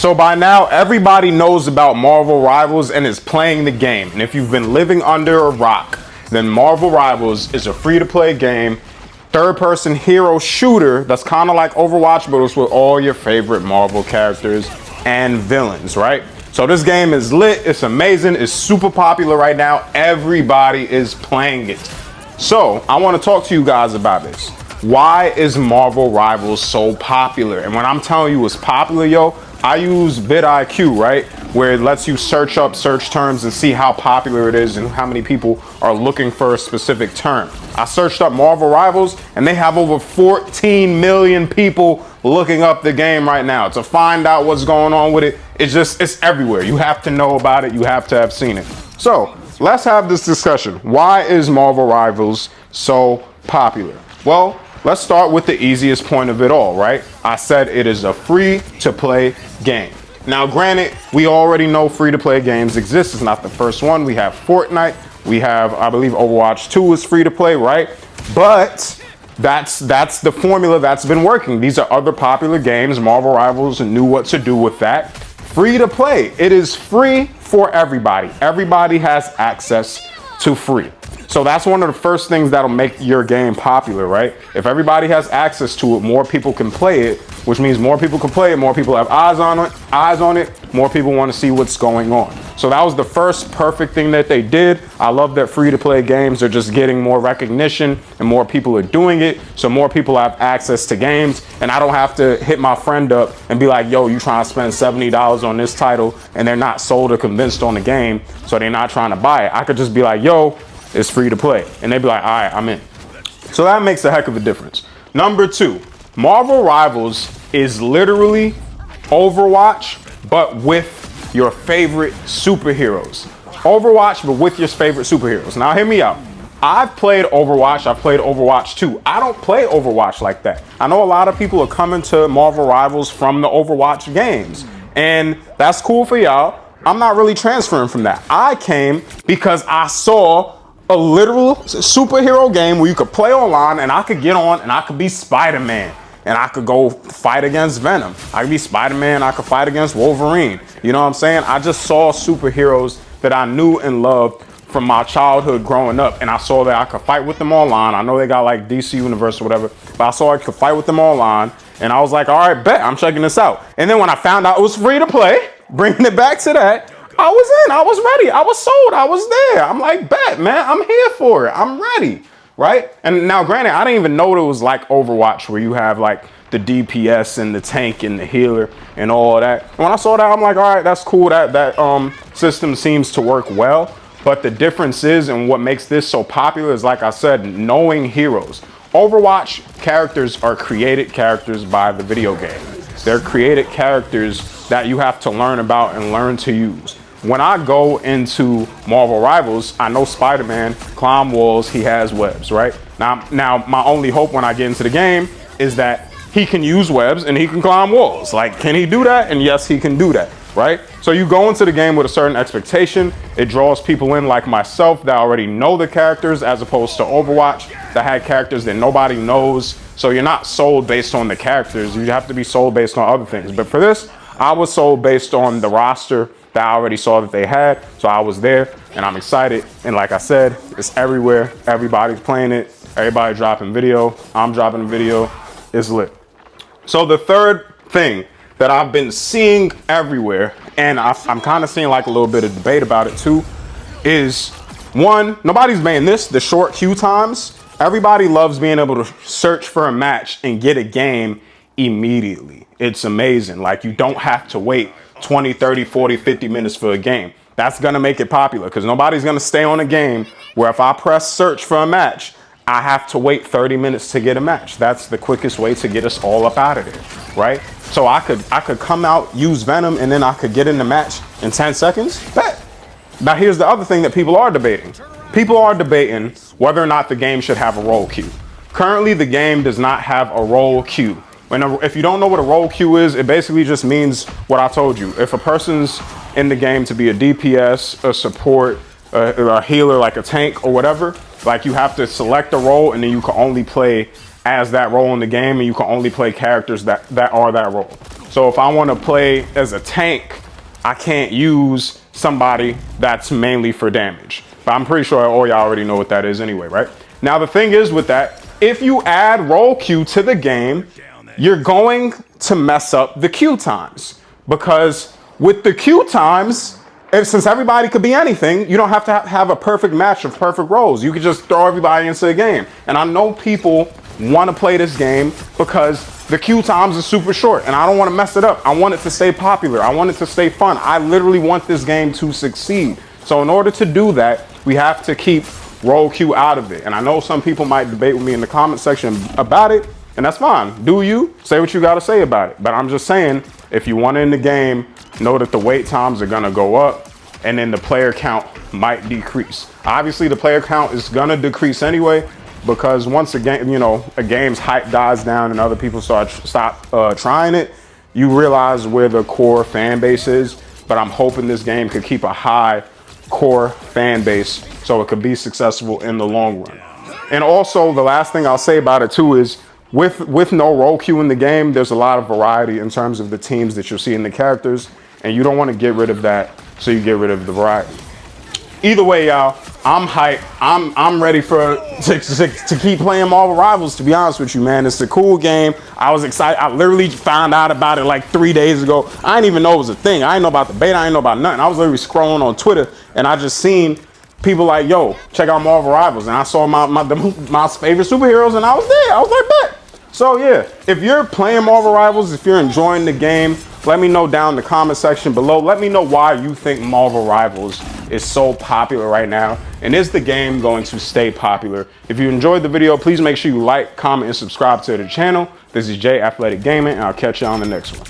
So by now, everybody knows about Marvel Rivals and is playing the game. And if you've been living under a rock, then Marvel Rivals is a free-to-play game, third-person hero shooter that's kind of like Overwatch, but it's with all your favorite Marvel characters and villains, right? So this game is lit, it's amazing, it's super popular right now. Everybody is playing it. So I want to talk to you guys about this. Why is Marvel Rivals so popular? And when I'm telling you it's popular, yo, I use vidIQ, right? Where it lets you search up search terms and see how popular it is and how many people are looking for a specific term. I searched up Marvel Rivals and they have over 14 million people looking up the game right now to find out what's going on with it. It's everywhere. You have to know about it. You have to have seen it. So let's have this discussion. Why is Marvel Rivals so popular? Well, let's start with the easiest point of it all, right? I said it is a free-to-play game. Now, granted, we already know free-to-play games exist. It's not the first one. We have Fortnite. We have, I believe, Overwatch 2 is free-to-play, right? But that's the formula that's been working. These are other popular games. Marvel Rivals knew what to do with that. Free-to-play. It is free for everybody. Everybody has access to free. So that's one of the first things that'll make your game popular, right? If everybody has access to it, more people can play it, which means more people can play it, more people have eyes on it, more people want to see what's going on. So that was the first perfect thing that they did. I love that free-to-play games are just getting more recognition and more people are doing it. So more people have access to games and I don't have to hit my friend up and be like, yo, you trying to spend $70 on this title and they're not sold or convinced on the game, so they're not trying to buy it. I could just be like, yo, it's free to play. And they'd be like, all right, I'm in. So that makes a heck of a difference. Number two, Marvel Rivals is literally Overwatch, but with your favorite superheroes. Overwatch, but with your favorite superheroes. Now, hear me out. I've played Overwatch. I've played Overwatch 2. I don't play Overwatch like that. I know a lot of people are coming to Marvel Rivals from the Overwatch games, and that's cool for y'all. I'm not really transferring from that. I came because I saw a literal superhero game where you could play online and I could get on and I could be Spider-Man and I could go fight against Venom. I could be Spider-Man, I could fight against Wolverine. You know what I'm saying? I just saw superheroes that I knew and loved from my childhood growing up, and I saw that I could fight with them online. I know they got like DC Universe or whatever, but I saw I could fight with them online and I was like, all right, bet, I'm checking this out. And then when I found out it was free to play, bringing it back to that, I was in, I was ready, I was sold, I was there. I'm like, bet, man, I'm here for it, I'm ready, right? And now, granted, I didn't even know it was like Overwatch where you have like the DPS and the tank and the healer and all of that. When I saw that, I'm like, all right, that's cool, that system seems to work well. But the difference is, and what makes this so popular is, like I said, knowing heroes. Overwatch characters are created characters by the video game. They're created characters that you have to learn about and learn to use. When I go into Marvel Rivals, I know Spider-Man climb walls, he has webs, right? Now, my only hope when I get into the game is that he can use webs and he can climb walls. Like, can he do that? And yes, he can do that, right? So you go into the game with a certain expectation. It draws people in like myself that already know the characters, as opposed to Overwatch that had characters that nobody knows. So you're not sold based on the characters. You have to be sold based on other things. But for this, I was sold based on the roster that I already saw that they had. So I was there and I'm excited. And like I said, it's everywhere. Everybody's playing it. Everybody dropping video. I'm dropping a video. It's lit. So the third thing that I've been seeing everywhere, and I'm kind of seeing like a little bit of debate about it too, is one, nobody's made this, the short queue times. Everybody loves being able to search for a match and get a game immediately. It's amazing. Like, you don't have to wait 20, 30, 40, 50 minutes for a game. That's going to make it popular because nobody's going to stay on a game where if I press search for a match, I have to wait 30 minutes to get a match. That's the quickest way to get us all up out of there, right? So I could come out, use Venom, and then I could get in the match in 10 seconds. Bet. Now here's the other thing that people are debating. People are debating whether or not the game should have a role queue. Currently, the game does not have a role queue. If you don't know what a role queue is, it basically just means what I told you. If a person's in the game to be a DPS, a support, a healer, like a tank or whatever, like, you have to select a role and then you can only play as that role in the game, and you can only play characters that are that role. So if I want to play as a tank, I can't use somebody that's mainly for damage. But I'm pretty sure all y'all already know what that is anyway, right? Now the thing is with that, if you add roll Q to the game, you're going to mess up the Q times. Because with the Q times, since everybody could be anything, you don't have to have a perfect match of perfect roles. You could just throw everybody into the game. And I know people want to play this game because the queue times are super short and I don't want to mess it up. I want it to stay popular. I want it to stay fun. I literally want this game to succeed. So in order to do that, we have to keep roll queue out of it. And I know some people might debate with me in the comment section about it, and that's fine. Do you? Say what you got to say about it. But I'm just saying, if you want to end the game, know that the wait times are going to go up and then the player count might decrease. Obviously, the player count is going to decrease anyway, because once a game, a game's hype dies down and other people stop trying it, you realize where the core fan base is. But I'm hoping this game could keep a high core fan base so it could be successful in the long run. And also, the last thing I'll say about it too is with no role queue in the game, there's a lot of variety in terms of the teams that you'll see in the characters, and you don't want to get rid of that, so you get rid of the variety. Either way, y'all, I'm hyped. I'm ready to keep playing Marvel Rivals, to be honest with you, man. It's a cool game. I was excited. I literally found out about it like 3 days ago. I didn't even know it was a thing. I didn't know about the beta. I didn't know about nothing. I was literally scrolling on Twitter and I just seen people like, yo, check out Marvel Rivals. And I saw my favorite superheroes and I was there. I was like, bet. So yeah, if you're playing Marvel Rivals, if you're enjoying the game, let me know down in the comment section below. Let me know why you think Marvel Rivals is so popular right now. And is the game going to stay popular? If you enjoyed the video, please make sure you like, comment, and subscribe to the channel. This is J Athletic Gaming, and I'll catch you on the next one.